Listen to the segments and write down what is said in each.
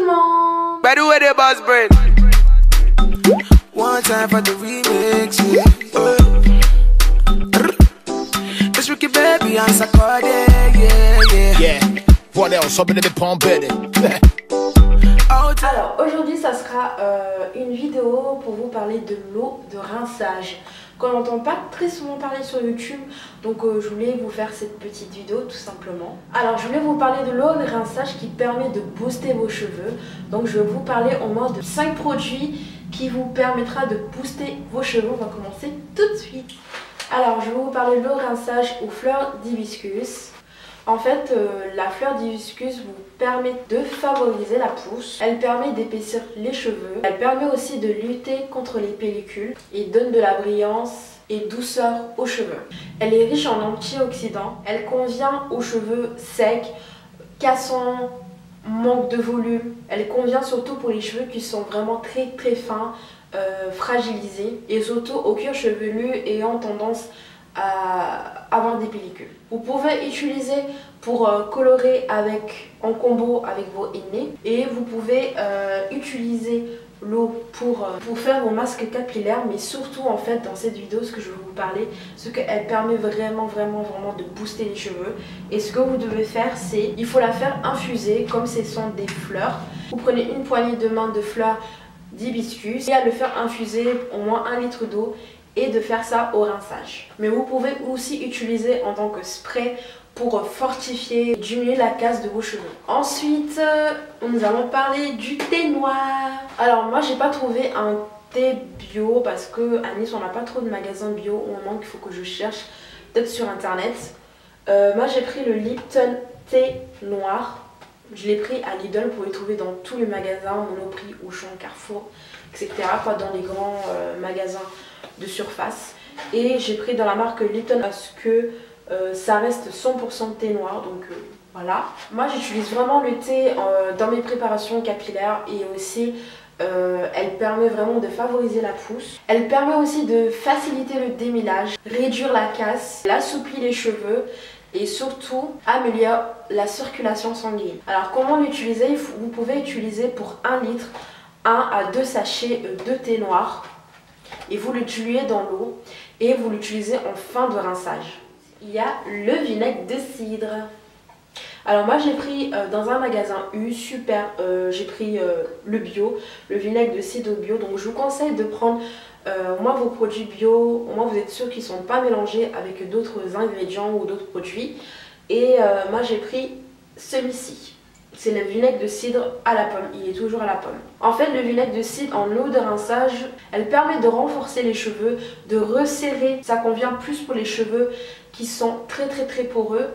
monde. By the way, the boss brain. One time for the remix, yeah. This Ricky baby, I'm Sakode, yeah. Yeah, what else? Something to be pumped. Alors aujourd'hui ça sera une vidéo pour vous parler de l'eau de rinçage qu'on n'entend pas très souvent parler sur YouTube, donc je voulais vous faire cette petite vidéo tout simplement. Alors je voulais vous parler de l'eau de rinçage qui permet de booster vos cheveux, donc je vais vous parler au moins de 5 produits qui vous permettra de booster vos cheveux. On va commencer tout de suite. Alors je vais vous parler de l'eau de rinçage aux fleurs d'hibiscus. En fait, la fleur d'hibiscus vous permet de favoriser la pousse, elle permet d'épaissir les cheveux, elle permet aussi de lutter contre les pellicules et donne de la brillance et douceur aux cheveux. Elle est riche en antioxydants, elle convient aux cheveux secs, cassants, manque de volume. Elle convient surtout pour les cheveux qui sont vraiment très fins, fragilisés, et surtout au cuir chevelu ayant tendance à avoir des pellicules. Vous pouvez utiliser pour colorer en combo avec vos henné, et vous pouvez utiliser l'eau pour faire vos masques capillaires, mais surtout en fait dans cette vidéo ce que je vais vous parler, c'est qu'elle permet vraiment de booster les cheveux. Et ce que vous devez faire, c'est il faut la faire infuser comme ce sont des fleurs. Vous prenez une poignée de main de fleurs d'hibiscus et à le faire infuser au moins 1 litre d'eau et de faire ça au rinçage. Mais vous pouvez aussi utiliser en tant que spray pour fortifier, diminuer la casse de vos cheveux. Ensuite, nous allons parler du thé noir. Alors moi j'ai pas trouvé un thé bio parce que à Nice on n'a pas trop de magasins bio au moment qu'il faut que je cherche peut-être sur internet. Moi j'ai pris le Lipton thé noir. Je l'ai pris à Lidl, vous pouvez le trouver dans tous les magasins, Monoprix, Auchan, Carrefour, etc. Pas dans les grands magasins de surface. Et j'ai pris dans la marque Lipton parce que ça reste 100% thé noir, donc voilà. Moi j'utilise vraiment le thé dans mes préparations capillaires, et aussi elle permet vraiment de favoriser la pousse. Elle permet aussi de faciliter le démêlage, réduire la casse, elle assouplit les cheveux et surtout améliore la circulation sanguine. Alors comment l'utiliser? Vous pouvez utiliser pour 1 litre 1 à 2 sachets de thé noir, et vous le diluez dans l'eau et vous l'utilisez en fin de rinçage. Il y a le vinaigre de cidre. Alors moi j'ai pris dans un magasin super, j'ai pris le bio, le vinaigre de cidre bio. Donc je vous conseille de prendre au moins vos produits bio, au moins vous êtes sûr qu'ils ne sont pas mélangés avec d'autres ingrédients ou d'autres produits. Et moi j'ai pris celui-ci. C'est le vinaigre de cidre à la pomme, il est toujours à la pomme. En fait, le vinaigre de cidre en eau de rinçage, elle permet de renforcer les cheveux, de resserrer. Ça convient plus pour les cheveux qui sont très poreux.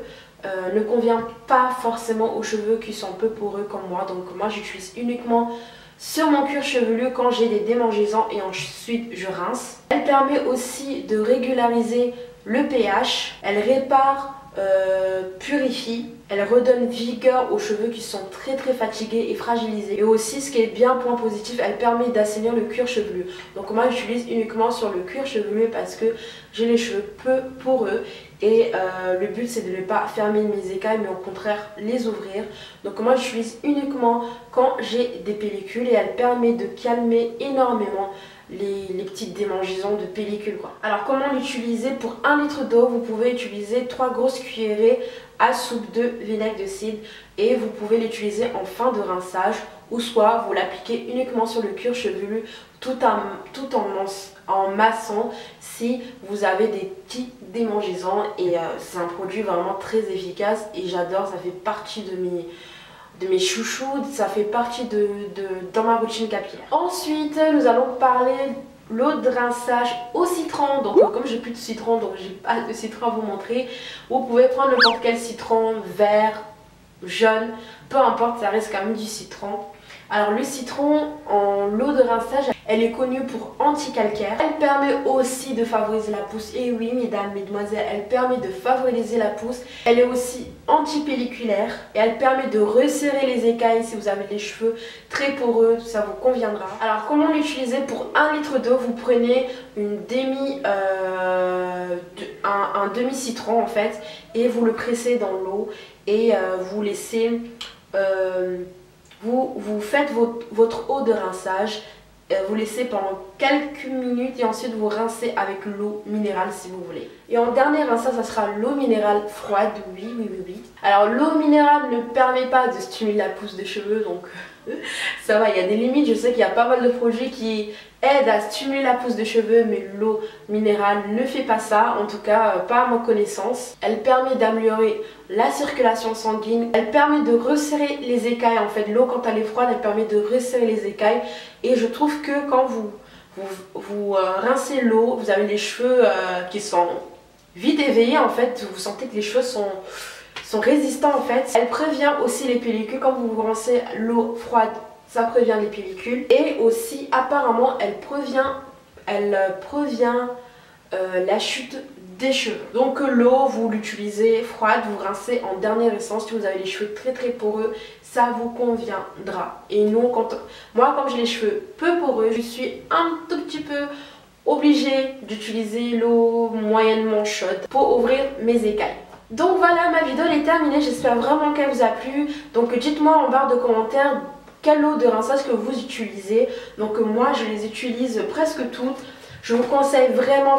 Ne convient pas forcément aux cheveux qui sont peu poreux comme moi. Donc moi j'utilise uniquement sur mon cuir chevelu quand j'ai des démangeaisons, et ensuite je rince. Elle permet aussi de régulariser le pH, elle répare, purifie, elle redonne vigueur aux cheveux qui sont très fatigués et fragilisés. Et aussi, ce qui est bien point positif, elle permet d'assainir le cuir chevelu. Donc moi j'utilise uniquement sur le cuir chevelu parce que j'ai les cheveux peu poreux, et le but c'est de ne pas fermer mes écailles mais au contraire les ouvrir. Donc moi j'utilise uniquement quand j'ai des pellicules, et elle permet de calmer énormément les petites démangeaisons de pellicule quoi. Alors comment l'utiliser? Pour 1 litre d'eau, vous pouvez utiliser 3 grosses cuillerées à soupe de vinaigre de cidre, et vous pouvez l'utiliser en fin de rinçage, ou soit vous l'appliquez uniquement sur le cuir chevelu tout en massant si vous avez des petits démangeaisons. Et c'est un produit vraiment très efficace et j'adore, ça fait partie de mes chouchous, ça fait partie dans ma routine capillaire. Ensuite nous allons parler l'eau de rinçage au citron. Donc comme j'ai plus de citron, donc j'ai pas de citron à vous montrer, vous pouvez prendre n'importe quel citron, vert, jaune, peu importe, ça reste quand même du citron. Alors le citron en eau de rinçage, elle est connue pour anti-calcaire. Elle permet aussi de favoriser la pousse. Et oui mesdames, mesdemoiselles, elle permet de favoriser la pousse. Elle est aussi anti-pelliculaire et elle permet de resserrer les écailles si vous avez les cheveux très poreux, ça vous conviendra. Alors comment l'utiliser? Pour 1 litre d'eau, vous prenez un demi citron en fait, et vous le pressez dans l'eau, et vous laissez vous faites votre eau de rinçage, vous laissez pendant quelques minutes et ensuite vous rincez avec l'eau minérale si vous voulez. Et en dernier rinçage, ça sera l'eau minérale froide, oui. Alors l'eau minérale ne permet pas de stimuler la pousse des cheveux, donc ça va, il y a des limites. Je sais qu'il y a pas mal de produits qui aident à stimuler la pousse des cheveux, mais l'eau minérale ne fait pas ça, en tout cas pas à ma connaissance. Elle permet d'améliorer la circulation sanguine, elle permet de resserrer les écailles. En fait, l'eau quand elle est froide, elle permet de resserrer les écailles. Et je trouve que quand vous rincez l'eau, vous avez les cheveux qui sont vite éveillés en fait. Vous sentez que les cheveux sont résistants en fait. Elle prévient aussi les pellicules. Quand vous rincez l'eau froide, ça prévient les pellicules. Et aussi apparemment elle prévient la chute des cheveux. Donc l'eau, vous l'utilisez froide, vous rincez en dernière essence. Si vous avez les cheveux très poreux, ça vous conviendra. Et non, moi comme j'ai les cheveux peu poreux, je suis un tout petit peu obligée d'utiliser l'eau moyennement chaude pour ouvrir mes écailles. Donc voilà, ma vidéo elle est terminée, j'espère vraiment qu'elle vous a plu. Donc dites-moi en barre de commentaires quelle eau de rinçage que vous utilisez. Donc moi je les utilise presque toutes. Je vous conseille vraiment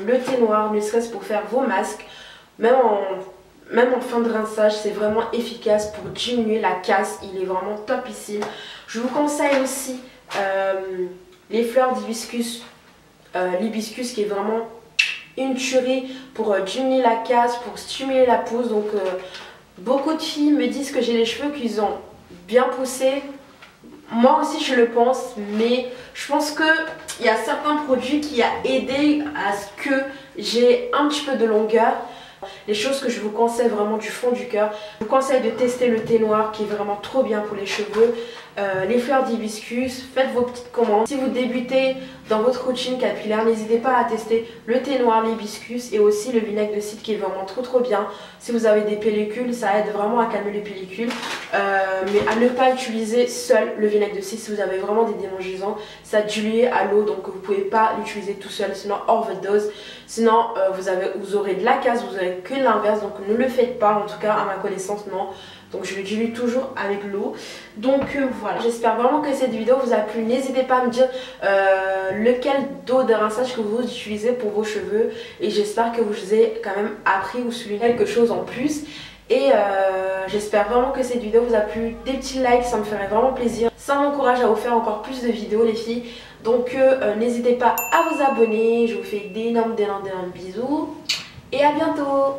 le thé noir, ne serait-ce pour faire vos masques. Même en fin de rinçage, c'est vraiment efficace pour diminuer la casse. Il est vraiment topissime. Je vous conseille aussi les fleurs d'hibiscus. L'hibiscus qui est vraiment une tuerie pour diminuer la casse, pour stimuler la pousse. Donc beaucoup de filles me disent que j'ai les cheveux qui ont bien poussé. Moi aussi je le pense, mais je pense qu'il y a certains produits qui ont aidé à ce que j'ai un petit peu de longueur. Les choses que je vous conseille vraiment du fond du cœur, je vous conseille de tester le thé noir qui est vraiment trop bien pour les cheveux, les fleurs d'hibiscus, faites vos petites commandes. Si vous débutez dans votre routine capillaire, n'hésitez pas à tester le thé noir, l'hibiscus et aussi le vinaigre de cidre qui est vraiment trop bien. Si vous avez des pellicules, ça aide vraiment à calmer les pellicules, mais à ne pas utiliser seul le vinaigre de cidre. Si vous avez vraiment des démangeaisons, ça dilue à l'eau, donc vous ne pouvez pas l'utiliser tout seul, sinon overdose. Sinon vous aurez de la casse, vous aurez que l'inverse, donc ne le faites pas, en tout cas à ma connaissance non. Donc je le dilue toujours avec l'eau. Donc voilà, j'espère vraiment que cette vidéo vous a plu. N'hésitez pas à me dire lequel d'eau de rinçage que vous utilisez pour vos cheveux. Et j'espère que vous avez quand même appris ou souligné quelque chose en plus. Et j'espère vraiment que cette vidéo vous a plu. Des petits likes, ça me ferait vraiment plaisir. Ça m'encourage à vous faire encore plus de vidéos les filles. Donc n'hésitez pas à vous abonner. Je vous fais d'énormes bisous. Et à bientôt.